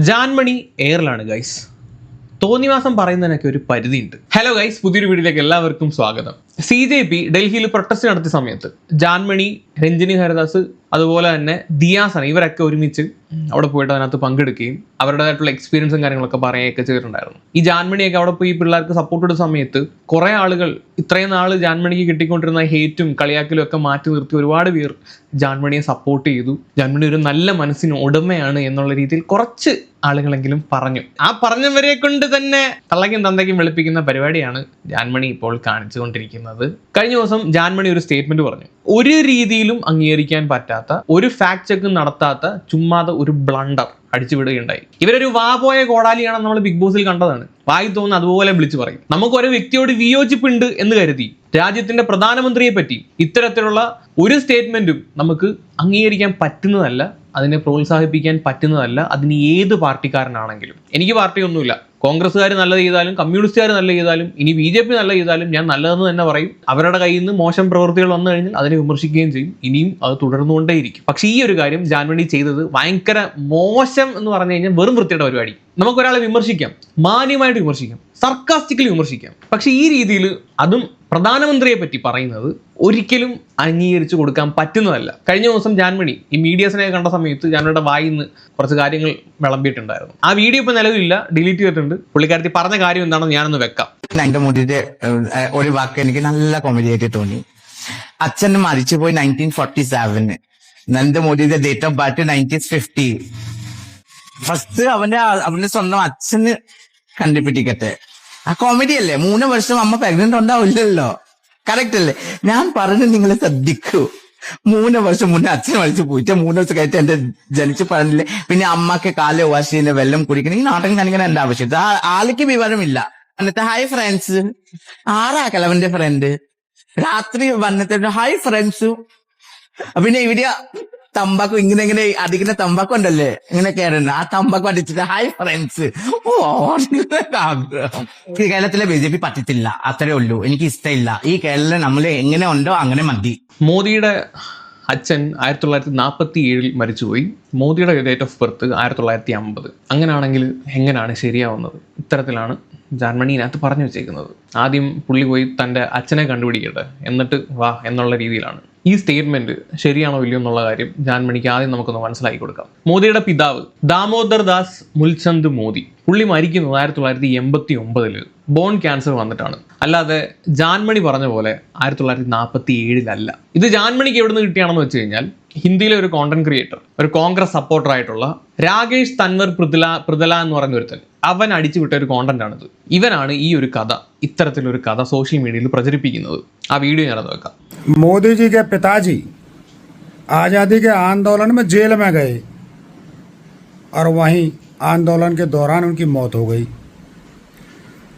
Jaanmoni എയറിലാണ് guys. തോന്നിവാസം പറയുന്നതിനൊക്കെ ഒരു പരിധിയുണ്ട്. ഹലോ ഗൈസ്, പുതിയൊരു വീഡിയോയിലേക്ക് എല്ലാവർക്കും സ്വാഗതം. CJP ഡൽഹിയിൽ പ്രൊട്ടസ്റ്റ് നടത്തിയ സമയത്ത് ജാൻമണി, രഞ്ജിനി ഹരിദാസ്, അതുപോലെ തന്നെ ദിയാസന ഇവരൊക്കെ ഒരുമിച്ച് അവിടെ പോയിട്ട് അതിനകത്ത് പങ്കെടുക്കുകയും അവരുടേതായിട്ടുള്ള എക്സ്പീരിയൻസും കാര്യങ്ങളൊക്കെ പറയുകയൊക്കെ ചെയ്തിട്ടുണ്ടായിരുന്നു. ഈ ജാൻമണിയൊക്കെ അവിടെ പോയി പിള്ളേർക്ക് സപ്പോർട്ട് എടുത്ത സമയത്ത് കുറേ ആളുകൾ ഇത്രയും നാൾ ജാൻമണിക്ക് കിട്ടിക്കൊണ്ടിരുന്ന ഹേറ്റും കളിയാക്കലും ഒക്കെ മാറ്റി നിർത്തി ഒരുപാട് പേർ ജാൻമണിയെ സപ്പോർട്ട് ചെയ്തു. ജാൻമണി ഒരു നല്ല മനസ്സിന് ഉടമയാണ് എന്നുള്ള രീതിയിൽ കുറച്ച് ആളുകളെങ്കിലും പറഞ്ഞു. ആ പറഞ്ഞവരെ കൊണ്ട് തന്നെ തള്ളയ്ക്കും തന്തയ്ക്കും വെളുപ്പിക്കുന്ന പരിപാടിയാണ് ജാൻമണി ഇപ്പോൾ കാണിച്ചുകൊണ്ടിരിക്കുന്നത്. കഴിഞ്ഞ ദിവസം ജാൻമണി ഒരു സ്റ്റേറ്റ്മെന്റ് പറഞ്ഞു. ഒരു രീതിയിലും അംഗീകരിക്കാൻ പറ്റാത്ത, ഒരു ഫാക്ട് ചെക്ക് നടത്താത്ത ചുമ്മാതെ ഒരു ബ്ലണ്ടർ അടിച്ചുവിടുകയുണ്ടായി. ഇവരൊരു വാപോയ കോടാലിയാണ് നമ്മൾ ബിഗ് ബോസിൽ കണ്ടതാണ്. വായി തോന്നുന്ന അതുപോലെ വിളിച്ചു പറയും. നമുക്ക് ഒരു വ്യക്തിയോട് വിയോജിപ്പുണ്ട് എന്ന് കരുതി രാജ്യത്തിന്റെ പ്രധാനമന്ത്രിയെ പറ്റി ഇത്തരത്തിലുള്ള ഒരു സ്റ്റേറ്റ്മെന്റും നമുക്ക് അംഗീകരിക്കാൻ പറ്റുന്നതല്ല, അതിനെ പ്രോത്സാഹിപ്പിക്കാൻ പറ്റുന്നതല്ല. അതിന് ഏത് പാർട്ടിക്കാരനാണെങ്കിലും. എനിക്ക് പാർട്ടിയൊന്നുമില്ല. കോൺഗ്രസ്സുകാർ നല്ലത് ചെയ്താലും കമ്മ്യൂണിസ്റ്റുകാർ നല്ല ചെയ്താലും ഇനി BJP നല്ല ചെയ്താലും ഞാൻ നല്ലതെന്ന് തന്നെ പറയും. അവരുടെ കയ്യിൽ നിന്ന് മോശം പ്രവൃത്തികൾ വന്നു കഴിഞ്ഞാൽ അതിനെ വിമർശിക്കുകയും ചെയ്യും. ഇനിയും അത് തുടർന്നുകൊണ്ടേയിരിക്കും. പക്ഷേ ഈ ഒരു കാര്യം ജാൻമണി ചെയ്തത് ഭയങ്കര മോശം എന്ന് പറഞ്ഞു കഴിഞ്ഞാൽ വെറും വൃത്തിയുടെ പരിപാടി. നമുക്കൊരാളെ വിമർശിക്കാം, മാന്യമായിട്ട് വിമർശിക്കാം, സർക്കാസ്റ്റിക്കലി വിമർശിക്കാം. പക്ഷെ ഈ രീതിയിൽ അതും പ്രധാനമന്ത്രിയെ പറ്റി പറയുന്നത് ഒരിക്കലും അംഗീകരിച്ചു കൊടുക്കാൻ പറ്റുന്നതല്ല. കഴിഞ്ഞ ദിവസം ജാൻമണി ഈ മീഡിയസിനെ കണ്ട സമയത്ത് ജാൻമണിയുടെ വായിൽ നിന്ന് കുറച്ച് കാര്യങ്ങൾ വിളമ്പിയിട്ടുണ്ടായിരുന്നു. ആ വീഡിയോ ഇപ്പൊ നിലവിലില്ല, ഡിലീറ്റ് ചെയ്തിട്ടുണ്ട്. പുള്ളിക്കാരത്തി പറഞ്ഞ കാര്യം എന്താണെന്ന് ഞാനൊന്ന് വെക്കാം. നരേന്ദ്രമോദിയുടെ ഒരു വാക്ക് എനിക്ക് നല്ല കോമഡി ആയിട്ട് തോന്നി. അച്ഛൻ മരിച്ചുപോയി 1947. നരേന്ദ്രമോദിയുടെ ഡേറ്റ് ഓഫ് ബർത്ത് 1950. ഫസ്റ്റ് അവന്റെ സ്വന്തം അച്ഛന് കണ്ടുപിടിക്കട്ടെ. ആ കോമഡി അല്ലേ? 3 വർഷം അമ്മ പ്രഗ്നന്റ് ഉണ്ടാവില്ലല്ലോ. കറക്റ്റ് അല്ലേ? ഞാൻ പറഞ്ഞു, നിങ്ങൾ ശ്രദ്ധിക്കൂ. 3 വർഷം മുന്നേ അച്ഛൻ മരിച്ചു പോയിട്ട് 3 വർഷം കഴിഞ്ഞിട്ട് എന്റെ ജനിച്ചു പറഞ്ഞില്ലേ. പിന്നെ അമ്മക്ക് കാല് വാഷ് ചെയ്യുന്ന വെള്ളം കുടിക്കണം. ഈ നാടകം കാണിക്കാൻ എന്റെ ആവശ്യം. ആൾക്ക് വിവരമില്ല. എന്നിട്ട് ഹായ് ഫ്രണ്ട്സ്, ആരാ കിളവന്റെ ഫ്രണ്ട്? രാത്രി വന്നിട്ട് ഹായ് ഫ്രണ്ട്സ്. പിന്നെ ഇവിടെ തമ്പാക്കു ഇങ്ങനെ അടിക്കുന്ന തമ്പാക്കു ഉണ്ടല്ലേ, ഇങ്ങനെ കയറുന്ന ആ തമ്പാക്കു അടിച്ചിട്ട് ഹായ് ഫ്രണ്ട്സ്. ആഗ്രഹം. കേരളത്തിലെ BJP പറ്റത്തില്ല, അത്രേ ഉള്ളൂ. എനിക്ക് ഇഷ്ടമില്ല. ഈ കേരളം നമ്മൾ എങ്ങനെ ഉണ്ടോ അങ്ങനെ മതി. മോദിയുടെ അച്ഛൻ 1947 മരിച്ചുപോയി. മോദിയുടെ ഡേറ്റ് ഓഫ് ബർത്ത് 1950. അങ്ങനെയാണെങ്കിൽ എങ്ങനെയാണ് ശരിയാവുന്നത്? ഇത്തരത്തിലാണ് ജാൻമണിനകത്ത് പറഞ്ഞു വെച്ചേക്കുന്നത്. ആദ്യം പുള്ളി പോയി തൻ്റെ അച്ഛനെ കണ്ടുപിടിക്കട്ടെ, എന്നിട്ട് വാ എന്നുള്ള രീതിയിലാണ്. ഈ സ്റ്റേറ്റ്മെന്റ് ശരിയാണോ ഇല്ലയോ എന്നുള്ള കാര്യം ജാൻമണിക്ക് ആദ്യം നമുക്കൊന്ന് മനസ്സിലാക്കി കൊടുക്കാം. മോദിയുടെ പിതാവ് ദാമോദർ ദാസ് മുൽചന്ദ് മോദി, പുള്ളി മരിക്കുന്നത് 1989 ബോൺ ക്യാൻസർ വന്നിട്ടാണ്. അല്ലാതെ ജാൻമണി പറഞ്ഞ പോലെ 1947 ഇത് ജാൻമണിക്ക് എവിടെ നിന്ന് കിട്ടിയാണെന്ന് വെച്ച് കഴിഞ്ഞാൽ, ഹിന്ദിയിലെ ഒരു കോണ്ടന്റ് ക്രിയേറ്റർ, ഒരു കോൺഗ്രസ് സപ്പോർട്ടർ ആയിട്ടുള്ള രാകേഷ് തൻവർ പൃഥല എന്ന് പറഞ്ഞ ഒരുത്തൻ, അവൻ അടിച്ചുവിട്ട ഒരു കോണ്ടന്റ് ആണിത്. ഇവനാണ് ഈ ഒരു കഥ, ഇത്തരത്തിലൊരു കഥ സോഷ്യൽ മീഡിയയിൽ പ്രചരിപ്പിക്കുന്നത്. ആ വീഡിയോ ഞാനത് വെക്കാം. मोदी जी के पिताजी आज़ादी के आंदोलन में जेल में गए और वहीं आंदोलन के दौरान उनकी मौत हो गई।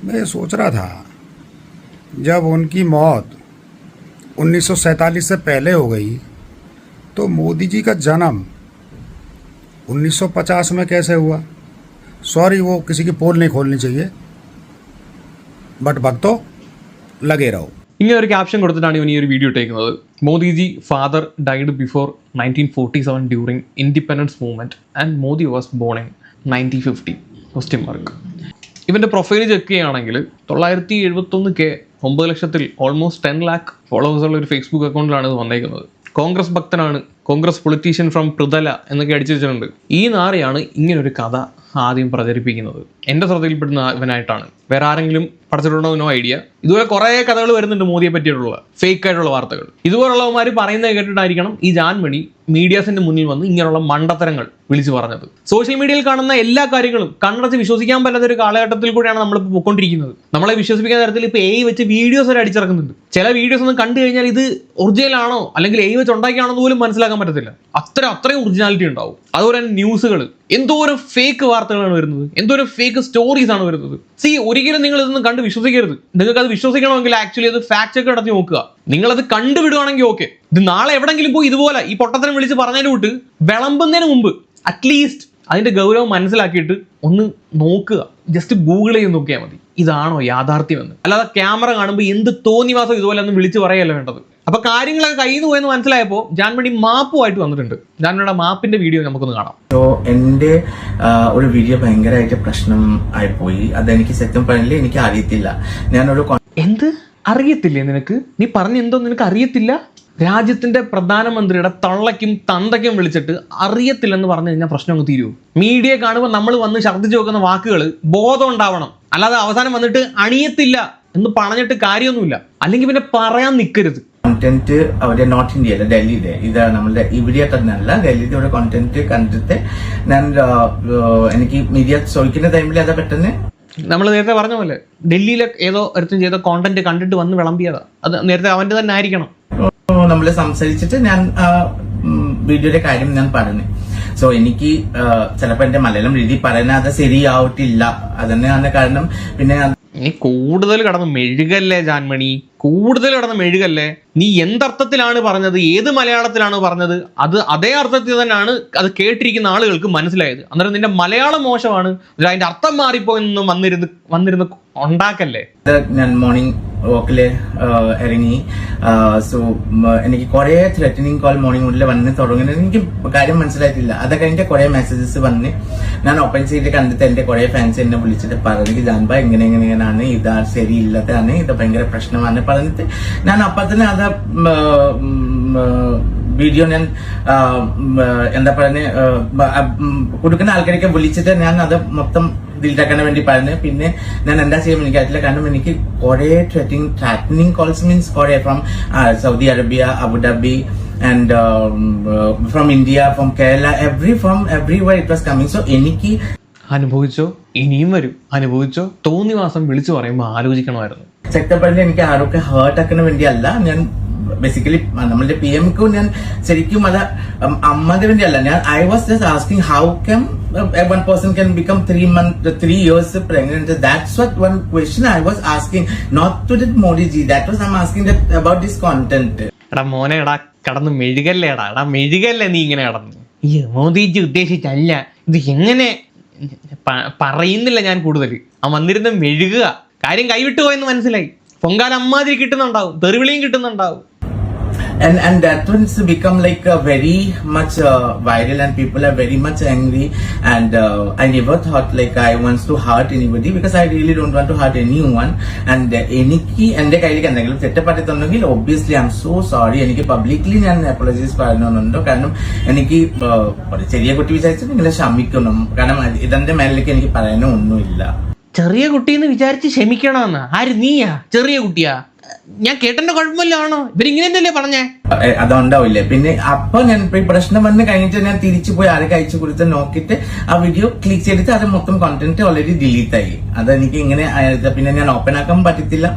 मैं ये सोच रहा था, जब उनकी मौत 1947 से पहले हो गई तो मोदी जी का जन्म 1950 में कैसे हुआ? सॉरी, वो किसी की पोल नहीं खोलनी चाहिए, बट भक्तों लगे रहो. ഇങ്ങനെ ഒരു ക്യാപ്ഷൻ കൊടുത്തിട്ടാണ് ഇവൻ ഈ ഒരു വീഡിയോ ഇട്ടേക്കുന്നത്. Modiji father died before 1947 during independence movement and Modi was born in 1950? ഇവന്റെ പ്രൊഫൈൽ ചെക്ക് ചെയ്യുകയാണെങ്കിൽ 971K 9 ലക്ഷത്തിൽ ഓൾമോസ്റ്റ് 10 lakh ഫോളോവേഴ്സ് ഉള്ള ഒരു ഫേസ്ബുക്ക് അക്കൗണ്ടിലാണ് ഇത് വന്നേക്കുന്നത്. കോൺഗ്രസ് ഭക്തനാണ്, കോൺഗ്രസ് പൊളിറ്റീഷ്യൻ ഫ്രം പൃഥല എന്നൊക്കെ അടിച്ചു വെച്ചിട്ടുണ്ട്. ഈ നാറിയാണ് ഇങ്ങനൊരു കഥ ആദ്യം പ്രചരിപ്പിക്കുന്നത്. എൻ്റെ ശ്രദ്ധയിൽപ്പെടുന്ന ഇവനായിട്ടാണ്. വേറെ ആരെങ്കിലും പഠിച്ചിട്ടുണ്ടോ? No idea. ഇതുപോലെ കുറേ കഥകൾ വരുന്നുണ്ട് മോദിയെ പറ്റിയിട്ടുള്ള ഫേക്ക് ആയിട്ടുള്ള വാർത്തകൾ. ഇതുപോലുള്ളവന്മാർ പറയുന്നത് കേട്ടിട്ടായിരിക്കണം ഈ ജാൻമണി മീഡിയാസിന്റെ മുന്നിൽ വന്ന് ഇങ്ങനെയുള്ള മണ്ടത്തരങ്ങൾ വിളിച്ചു പറഞ്ഞത്. സോഷ്യൽ മീഡിയയിൽ കാണുന്ന എല്ലാ കാര്യങ്ങളും കണ്ണടച്ച് വിശ്വസിക്കാൻ പറ്റാത്ത ഒരു കാലഘട്ടത്തിൽ കൂടെയാണ് നമ്മളിപ്പോൾ പോയിക്കൊണ്ടിരിക്കുന്നത്. നമ്മളെ വിശ്വസിപ്പിക്കുന്ന തരത്തിൽ ഇപ്പോൾ AI വെച്ച് വീഡിയോസ് വരെ അടിച്ചിറക്കുന്നുണ്ട്. ചില വീഡിയോസ് ഒന്നും കണ്ടു കഴിഞ്ഞാൽ ഇത് ഒറിജിനൽ ആണോ അല്ലെങ്കിൽ AI വെച്ച് ഉണ്ടാക്കിയാണെന്ന് പോലും മനസ്സിലാക്കാൻ പറ്റത്തില്ല. അത്രയും ഒറിജിനാലിറ്റി ഉണ്ടാവും. അതുപോലെ തന്നെ ന്യൂസുകൾ, എന്തോരം ഫേക്ക് വാർത്തകളാണ് വരുന്നത്, എന്തോരം ഫേക്ക് സ്റ്റോറീസ് ആണ് വരുന്നത്. ഒരിക്കലും നിങ്ങൾ ഇതൊന്നും കണ്ട് വിശ്വസിക്കരുത്. നിങ്ങൾക്ക് അത് വിശ്വസിക്കണമെങ്കിൽ ആക്ച്വലി അത് ഫാക്ട് ചെക്ക് നടത്തി നോക്കുക. നിങ്ങളത് കണ്ടുവിടുവാണെങ്കിൽ ഓക്കെ. ഇത് നാളെ എവിടെങ്കിലും പോയി ഇതുപോലെ ഈ പൊട്ടത്തരം വിളിച്ച് പറഞ്ഞതിന് വിട്ട് വിളമ്പുന്നതിന് മുമ്പ് അറ്റ്ലീസ്റ്റ് അതിന്റെ ഗൗരവം മനസ്സിലാക്കിയിട്ട് ഒന്ന് നോക്കുക. ജസ്റ്റ് ഗൂഗിൾ ചെയ്ത് നോക്കിയാൽ മതി, ഇതാണോ യാഥാർത്ഥ്യമെന്ന്. അല്ലാതെ ക്യാമറ കാണുമ്പോൾ എന്ത് തോന്നിവാസം ഇതുപോലെ ഒന്നും വിളിച്ച് പറയല്ല വേണ്ടത്. അപ്പൊ കാര്യങ്ങളൊക്കെ കയ്യിൽ നിന്ന് പോയെന്ന് മനസ്സിലായപ്പോൾ ജാൻമണി മാപ്പുമായിട്ട് വന്നിട്ടുണ്ട്. ജാൻമണിയുടെ മാപ്പിന്റെ വീഡിയോ നമുക്കൊന്ന് കാണാം. സോ എന്റെ ഒരു വീഡിയോ ഭയങ്കരമായിട്ട് പ്രശ്നം ആയിപ്പോയി. അതെനിക്ക് സത്യം പറഞ്ഞില്ല, എനിക്ക് അറിയത്തില്ല. ഞാനൊരു എന്ത് അറിയത്തില്ലേ നിനക്ക്? നീ പറഞ്ഞ എന്തോ നിനക്ക് അറിയത്തില്ല? രാജ്യത്തിന്റെ പ്രധാനമന്ത്രിയുടെ തള്ളയ്ക്കും തന്തയ്ക്കും വിളിച്ചിട്ട് അറിയത്തില്ലെന്ന് പറഞ്ഞു കഴിഞ്ഞാൽ പ്രശ്നം അങ്ങ് തീരുമോ? മീഡിയ കാണുമ്പോൾ നമ്മൾ വന്ന് ഛർദ്ദിച്ചു നോക്കുന്ന വാക്കുകൾ ബോധം ഉണ്ടാവണം. അല്ലാതെ അവസാനം വന്നിട്ട് അണിയത്തില്ല എന്ന് പറഞ്ഞിട്ട് കാര്യമൊന്നുമില്ല. അല്ലെങ്കിൽ പിന്നെ പറയാൻ നിൽക്കരുത്. കോണ്ടന്റ് അവിടെ നോർത്ത് ഇന്ത്യയിലെ ഡൽഹിയിലെ, ഇത് നമ്മളുടെ ഇവിടെ തന്നെയല്ല, ഡൽഹിയുടെ ഒരു കോണ്ടന്റ് കണ്ടിട്ട് ഞാൻ എനിക്ക് മീഡിയ ചോദിക്കുന്ന ടൈമിൽ അത് പെട്ടെന്ന് നമ്മൾ നേരത്തെ പറഞ്ഞ പോലെ ഡൽഹിയിലെ ഏതോ ഒരുത്തും ചെയ്ത കോണ്ടന്റ് കണ്ടിട്ട് വന്ന് വിളമ്പിയതാ. അത് നേരത്തെ അവന്റെ തന്നെ ആയിരിക്കണം. നമ്മൾ സംസാരിച്ചിട്ട് ഞാൻ വീഡിയോയുടെ കാര്യം ഞാൻ പറഞ്ഞു. സോ എനിക്ക് ചിലപ്പോ എന്റെ മലയാളം രീതി പറയുന്നത് അത് ശരിയാവട്ടില്ല. അതന്നെയാണ് കാരണം. പിന്നെ നീ കൂടുതൽ കടന്ന് മെഴുകല്ലേ ജാൻമണി, കൂടുതൽ കടന്ന് മെഴുകല്ലേ. നീ എന്തർത്ഥത്തിലാണ് പറഞ്ഞത്, ഏത് മലയാളത്തിലാണ് പറഞ്ഞത്, അത് അതേ അർത്ഥത്തിൽ തന്നെയാണ് അത് കേട്ടിരിക്കുന്ന ആളുകൾക്ക് മനസ്സിലായത്. അന്നേരം നിന്റെ മലയാളം മോശമാണ്, അതിന്റെ അർത്ഥം മാറിപ്പോയെന്നും വന്നിരുന്ന് ഉണ്ടാക്കല്ലേ. ഞാൻ മോർണിംഗ് വാക്കില് ഇറങ്ങി. സോ എനിക്ക് കുറെ ത്രെറ്റനിങ് കോൾ മോർണിംഗ് മുതൽ വന്ന് തുടങ്ങുന്നത് എനിക്ക് കാര്യം മനസ്സിലായിട്ടില്ല. അത് കഴിഞ്ഞിട്ട് കുറെ മെസ്സേജസ് വന്ന് ഞാൻ ഓപ്പൺ ചെയ്ത് കണ്ടിട്ട് എന്റെ കുറെ ഫാൻസ് എന്നെ വിളിച്ചിട്ട് പറഞ്ഞു, ജാൻബ എങ്ങനെയാണ്, ഇത് ശരിയില്ലാത്തതാണ്, ഇത് ഭയങ്കര പ്രശ്നമാണ് പറഞ്ഞിട്ട് ഞാൻ അപ്പൊ തന്നെ അത് വീഡിയോ ഞാൻ എന്താ പറയുന്നത് കൊടുക്കുന്ന ആൾക്കാരൊക്കെ വിളിച്ചിട്ട് ഞാൻ അത് മൊത്തം ഡിലീറ്റാക്കാൻ വേണ്ടി പറഞ്ഞു. പിന്നെ ഞാൻ എന്താ ചെയ്യാൻ എനിക്കറിയില്ല. കാരണം എനിക്ക് കുറെ ത്രെറ്റനിങ് കോൾസ് മീൻസ് കുറെ from Saudi Arabia, Abu Dhabi and from India, from Kerala, from everywhere it was coming. So എനിക്ക് അനുഭവിച്ചോ, ഇനിയും വരും. അനുഭവിച്ചോ. തോന്നിവാസം വിളിച്ചു പറയുമ്പോൾ ആലോചിക്കണമായിരുന്നു. സെക്ടറിൽ എനിക്ക് ആരൊക്കെ ഹേർട്ട് ആക്കുന്ന വേണ്ടിയല്ല. ഞാൻ ബേസിക്കലി നമ്മളുടെ പി എംക്ക് ഞാൻ ശരിക്കും അത് അമ്മന്റെ വേണ്ടിയല്ല. ഞാൻ I was just asking how come one person can become 3 years pregnant. That's what one question I was asking, not to the Modi ji. That was I'm asking that about this content. എടാ മോനെ, എടാ കടന്ന് മെഴുകല്ലേടാ, എടാ മെഴുകല്ലേ നീ ഇങ്ങനെ കടന്ന്. ഈ മോദിജി ഉദ്ദേശിച്ചല്ല ഇത്. എങ്ങനെ പറയുന്നില്ല ഞാൻ കൂടുതൽ. ആ വന്നിരുന്ന മെഴുകുക. കാര്യം കൈവിട്ടു പോയെന്ന് മനസ്സിലായി. പൊങ്കാല അമ്മാതിരി കിട്ടുന്നുണ്ടാവും, തെറിവിളിയും കിട്ടുന്നുണ്ടാവും. And that one's become like very much viral and people are very much angry. And I never thought like I wants to hurt anybody because I really don't want to hurt anyone. And എനിക്ക് എന്റെ കയ്യിലേക്ക് എന്തെങ്കിലും തെറ്റപ്പെട്ടിട്ടുണ്ടെങ്കിൽ obviously I'm so sorry. എനിക്ക് publicly ഞാൻ apologise പറയുന്നുണ്ടോ. കാരണം എനിക്ക് ചെറിയ കുട്ടി വിചാരിച്ചു നിങ്ങളെ ക്ഷമിക്കണം. കാരണം ഇതിന്റെ മേലേക്ക് എനിക്ക് പറയാനോ ഒന്നുമില്ല. ചെറിയ കുട്ടിന്ന് വിചാരിച്ച് ക്ഷമിക്കണമെന്ന് ആര്? നീയാ ചെറിയ കുട്ടിയാ? ഞാൻ കേട്ടന്റെ കുഴപ്പമില്ലാണോ? ഇവരിങ്ങനെ തന്നെയല്ലേ പറഞ്ഞേ? അതുണ്ടാവില്ലേ. പിന്നെ അപ്പൊ ഞാൻ പ്രശ്നം വന്ന് കഴിഞ്ഞിട്ട് ഞാൻ തിരിച്ചു പോയി ആരൊക്കെ അയച്ചു കൊടുത്ത് നോക്കിയിട്ട് ആ വീഡിയോ ക്ലിക്ക് ചെയ്തിട്ട് അത് മൊത്തം കോണ്ടന്റ് ഓൾറെഡി ഡിലീറ്റ് ആയി. അതെനിക്ക് ഇങ്ങനെ പിന്നെ ഞാൻ ഓപ്പൺ ആക്കാൻ പറ്റത്തില്ല.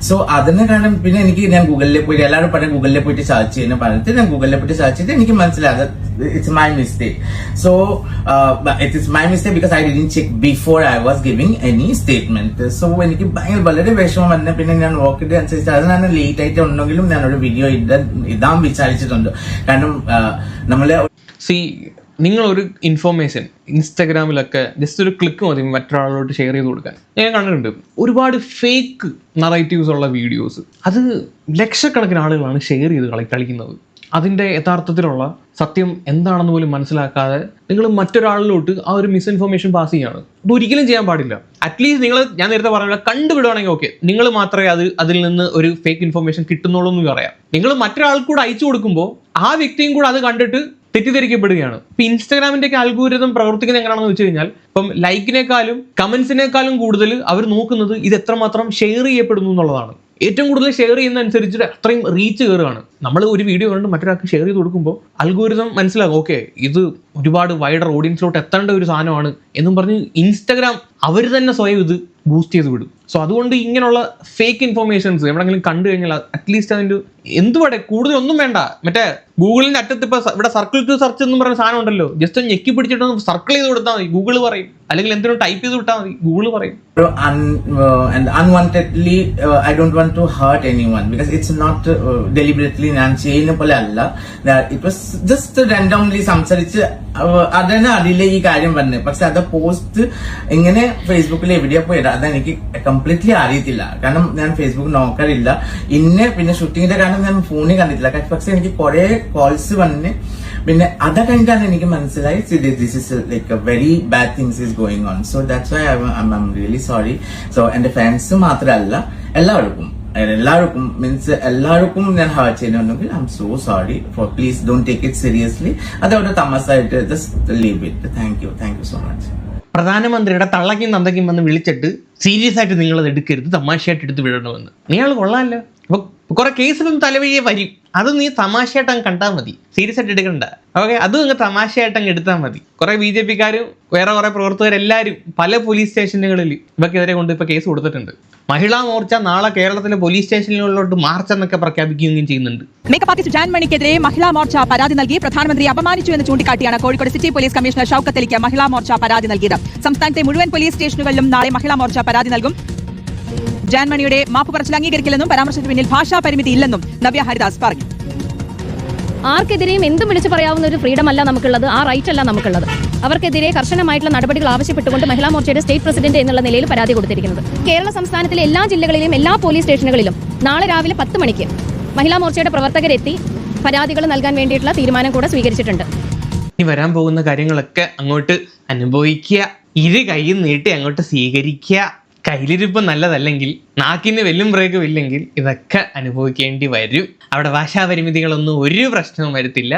സോ അതിന് കാരണം പിന്നെ എനിക്ക് ഞാൻ ഗൂഗിളിൽ പോയിട്ട് എല്ലാവരും പറഞ്ഞ ഗൂഗിളിൽ പോയിട്ട് സെർച്ച് ചെയ്യുന്ന പറഞ്ഞിട്ട് ഞാൻ ഗൂഗിളിൽ പോയിട്ട് സെർച്ച് ചെയ്ത് എനിക്ക് മനസ്സിലായത് it's my mistake. So it is my mistake because I didn't check before I was giving any statement. So എനിക്ക് വളരെ വിഷമം വന്നെ. പിന്നെ ഞാൻ വർക്കിന്റെ അനുസരിച്ച് അത് ഞാൻ ലേറ്റ് ആയിട്ട് ഉണ്ടെങ്കിലും ഞാനൊരു വീഡിയോ ഇടാൻ വിചാരിച്ചിട്ടുണ്ട്. കാരണം നമ്മളെ നിങ്ങളൊരു ഇൻഫോർമേഷൻ ഇൻസ്റ്റാഗ്രാമിലൊക്കെ ജസ്റ്റ് ഒരു ക്ലിക്ക് മതി മറ്റൊരാളോട്ട് ഷെയർ ചെയ്ത് കൊടുക്കാൻ. ഞാൻ കണ്ടിട്ടുണ്ട് ഒരുപാട് ഫേക്ക് നറേറ്റീവ്സ് ഉള്ള വീഡിയോസ്. അത് ലക്ഷക്കണക്കിന് ആളുകളാണ് ഷെയർ ചെയ്ത് കളിക്കുന്നത്. അതിൻ്റെ യഥാർത്ഥത്തിലുള്ള സത്യം എന്താണെന്ന് പോലും മനസ്സിലാക്കാതെ നിങ്ങൾ മറ്റൊരാളിലോട്ട് ആ ഒരു മിസ്ഇൻഫോർമേഷൻ പാസ് ചെയ്യാണ്. ഇത് ഒരിക്കലും ചെയ്യാൻ പാടില്ല. അറ്റ്ലീസ്റ്റ് നിങ്ങൾ, ഞാൻ നേരത്തെ പറഞ്ഞ കണ്ടുവിടുവാണെങ്കിൽ ഓക്കെ, നിങ്ങൾ മാത്രമേ അതിൽ നിന്ന് ഒരു ഫേക്ക് ഇൻഫോർമേഷൻ കിട്ടുന്നുള്ളൂ എന്ന് പറയാം. നിങ്ങൾ മറ്റൊരാൾക്ക് കൂടെ അയച്ചു കൊടുക്കുമ്പോൾ ആ വ്യക്തിയും കൂടെ അത് കണ്ടിട്ട് തെറ്റിദ്ധരിക്കപ്പെടുകയാണ്. ഇപ്പൊ ഇൻസ്റ്റാഗ്രാമിന്റെ ഒക്കെ അൽഗോരിതം പ്രവർത്തിക്കുന്നത് എങ്ങനെയാണെന്ന് വെച്ച് കഴിഞ്ഞാൽ ഇപ്പം ലൈക്കിനേക്കാളും കമന്റ്സിനേക്കാളും കൂടുതൽ അവർ നോക്കുന്നത് ഇത് എത്രമാത്രം ഷെയർ ചെയ്യപ്പെടുന്നു എന്നുള്ളതാണ്. ഏറ്റവും കൂടുതൽ ഷെയർ ചെയ്യുന്ന അനുസരിച്ചിട്ട് അത്രയും റീച്ച് കയറുകയാണ്. നമ്മൾ ഒരു വീഡിയോ കണ്ട് മറ്റൊരാൾക്ക് ഷെയർ ചെയ്ത് കൊടുക്കുമ്പോൾ അൽഗോരിതം മനസ്സിലാകും, ഓക്കെ ഇത് ഒരുപാട് വൈഡർ ഓഡിയൻസിലോട്ട് എത്തേണ്ട ഒരു സാധനമാണ് എന്നും പറഞ്ഞ് ഇൻസ്റ്റാഗ്രാം അവർ തന്നെ സ്വയം ഇത് ബൂസ്റ്റ് ചെയ്ത് വിടും. സോ അതുകൊണ്ട് ഇങ്ങനെയുള്ള ഫേക്ക് ഇൻഫോർമേഷൻസ് എവിടെങ്കിലും കണ്ടു കഴിഞ്ഞാൽ അറ്റ്ലീസ്റ്റ് അതിൻ്റെ എന്തുവടെ കൂടുതലൊന്നും വേണ്ട. മറ്റേ ഗൂഗിളിന്റെ അറ്റത്ത് ഇപ്പൊ ഇവിടെ സർക്കിൾ ടു സെർച്ച് എന്ന് പറയുന്ന സാധനം ഉണ്ടല്ലോ, ജസ്റ്റ് ഒന്ന് ഞെക്കി പിടിച്ചിട്ടൊന്ന് സർക്കിൾ ചെയ്ത് കൊടുത്താൽ മതി, ഗൂഗിൾ പറയും. അല്ലെങ്കിൽ എന്തിനും ടൈപ്പ് ചെയ്ത് വിട്ടാൽ മതി, ഗൂഗിൾ പറയും. And unwantedly I don't want to hurt anyone because it's not deliberately ഞാൻ ചെയ്യുന്ന പോലെ അല്ല. It was just randomly സംസാരിച്ച് അതന്നെ അതിലെ ഈ കാര്യം പറഞ്ഞു. പക്ഷെ അത് പോസ്റ്റ് ഇങ്ങനെ ഫേസ്ബുക്കിൽ എവിടെയാ പോയത് അതെനിക്ക് കംപ്ലീറ്റ്ലി അറിയത്തില്ല. കാരണം ഞാൻ ഫേസ്ബുക്ക് നോക്കാറില്ല. പിന്നെ ഷൂട്ടിങ്ങിന്റെ കാരണം ഞാൻ ഫോണിൽ കണ്ടിട്ടില്ല. പക്ഷെ എനിക്ക് കുറെ കോൾസ് വന്ന് പിന്നെ അത് കഴിഞ്ഞിട്ടാണ് എനിക്ക് മനസ്സിലായി this is like a very bad things is going on. So that's why I am really sorry. So എന്റെ ഫാൻസ് മാത്രമല്ല എല്ലാവർക്കും മീൻസ് എല്ലാവർക്കും ഞാൻ ഹേർട്ട് ചെയ്യുന്നുണ്ടെങ്കിൽ I am so sorry. For please don't take it seriously. അതവിടെ തമാശയായിട്ട് just leave it. Thank you so much. പ്രധാനമന്ത്രിയുടെ തള്ളക്കും തന്തയ്ക്കും വന്ന് വിളിച്ചിട്ട് സീരിയസ് ആയിട്ട് നിങ്ങളത് എടുക്കരുത്, തമാശയായിട്ട് എടുത്ത് വിടണമെന്ന്. നീയാൾ കൊള്ളാമല്ലോ. അപ്പൊ കുറെ കേസുകളും തലവഴിയെ വരും, അത് നീ തമാശയായിട്ട് അങ്ങ് കണ്ടാൽ മതി, സീരിയസ് ആയിട്ട് എടുക്കണ്ട. ഓക്കെ, അതും അങ്ങ് തമാശയായിട്ട് അങ്ങ് എടുത്താൽ മതി. കുറെ BJP-ക്കാരും വേറെ കുറെ പ്രവർത്തകരെല്ലാവരും പല പോലീസ് സ്റ്റേഷനുകളിൽ ഇവക്കെതിരെ കൊണ്ട് ഇപ്പൊ കേസ് കൊടുത്തിട്ടുണ്ട്. മഹിളാ മോർച്ച നാളെ കേരളത്തിലെ പോലീസ് സ്റ്റേഷനുകളിലോട്ട് മാർച്ച് എന്നൊക്കെ പ്രഖ്യാപിക്കുകയും ചെയ്യുന്നുണ്ട്. മേക്കപ്പ് ആർട്ടിസ്റ്റ് ജാൻമണിക്കെതിരെ മഹിളാ മോർച്ച പരാതി നൽകി. പ്രധാനമന്ത്രി അപമാനിച്ചു എന്ന് ചൂണ്ടിക്കാട്ടിയാണ് Kozhikode city police commissioner Shoukath അലിക്ക് മഹിളാ മോർച്ച പരാതി നൽകിയത്. സംസ്ഥാനത്തെ മുഴുവൻ പോലീസ് സ്റ്റേഷനുകളിലും നാളെ മഹിളാ മോർച്ച പരാതി നൽകും. ജാൻമണിയുടെ മാപ്പ് പറച്ചിൽ അംഗീകരിക്കില്ലെന്നും പരാമർശത്തിന് പിന്നിൽ ഭാഷാ പരിമിതി ഇല്ലെന്നും നവ്യ ഹരിദാസ് പറഞ്ഞു. ആർക്കെതിരെയും എന്തും വിളിച്ചു പറയാവുന്ന ഒരു ഫ്രീഡം അല്ല നമുക്കുള്ളത്, ആ റൈറ്റ് അല്ല നമുക്കുള്ളത്. അവർക്കെതിരെ കർശനമായിട്ടുള്ള നടപടികൾ ആവശ്യപ്പെട്ടുകൊണ്ട് മഹിളാ മോർച്ചയുടെ സ്റ്റേറ്റ് പ്രസിഡന്റ് എന്നുള്ള നിലയിൽ പരാതി കൊടുത്തിരിക്കുന്നത്. കേരള സംസ്ഥാനത്തിലെ എല്ലാ ജില്ലകളിലും എല്ലാ പോലീസ് സ്റ്റേഷനുകളിലും നാളെ രാവിലെ 10 മണിക്ക് മഹിളാ മോർച്ചയുടെ പ്രവർത്തകരെത്തി പരാതികൾ നൽകാൻ വേണ്ടിയിട്ടുള്ള തീരുമാനം കൂടെ സ്വീകരിച്ചിട്ടുണ്ട്. ഇനി വരാൻ പോകുന്ന കാര്യങ്ങളൊക്കെ അങ്ങോട്ട് അനുഭവിക്കുക, ഇരു കൈയും നീട്ടി അങ്ങോട്ട് സ്വീകരിക്കുക. കയ്യിലിരിപ്പ് നല്ലതല്ലെങ്കിൽ, നാക്കിന് വെല്ലും ബ്രേക്കും ഇല്ലെങ്കിൽ ഇതൊക്കെ അനുഭവിക്കേണ്ടി വരും. അവിടെ ഭാഷാപരിമിതികളൊന്നും ഒരു പ്രശ്നവും വരത്തില്ല.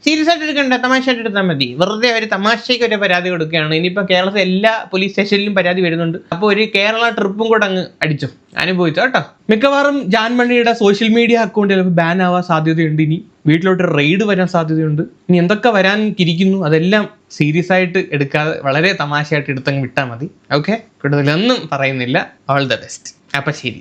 സീരിയസ് ആയിട്ട് എടുക്കണ്ട, തമാശയായിട്ട് എടുത്താൽ മതി. വെറുതെ ഒരു തമാശയ്ക്ക് ഒരു പരാതി കൊടുക്കുകയാണ്. ഇനിയിപ്പോൾ കേരളത്തിലെ എല്ലാ പോലീസ് സ്റ്റേഷനിലും പരാതി വരുന്നുണ്ട്. അപ്പോൾ ഒരു കേരള ട്രിപ്പും കൂടെ അങ്ങ് അടിച്ചു അനുഭവിച്ചു കേട്ടോ. മിക്കവാറും ജാൻമണിയുടെ സോഷ്യൽ മീഡിയ അക്കൗണ്ട് ചിലപ്പോൾ ബാൻ ആവാൻ സാധ്യതയുണ്ട്. ഇനി വീട്ടിലോട്ട് റെയ്ഡ് വരാൻ സാധ്യതയുണ്ട്. ഇനി എന്തൊക്കെ വരാൻ ഇരിക്കുന്നു അതെല്ലാം സീരിയസ് ആയിട്ട് എടുക്കാതെ വളരെ തമാശയായിട്ട് എടുത്തങ്ങ് വിട്ടാൽ മതി. ഓക്കെ, കൂടുതലൊന്നും പറയുന്നില്ല. All the best. അപ്പം ശരി.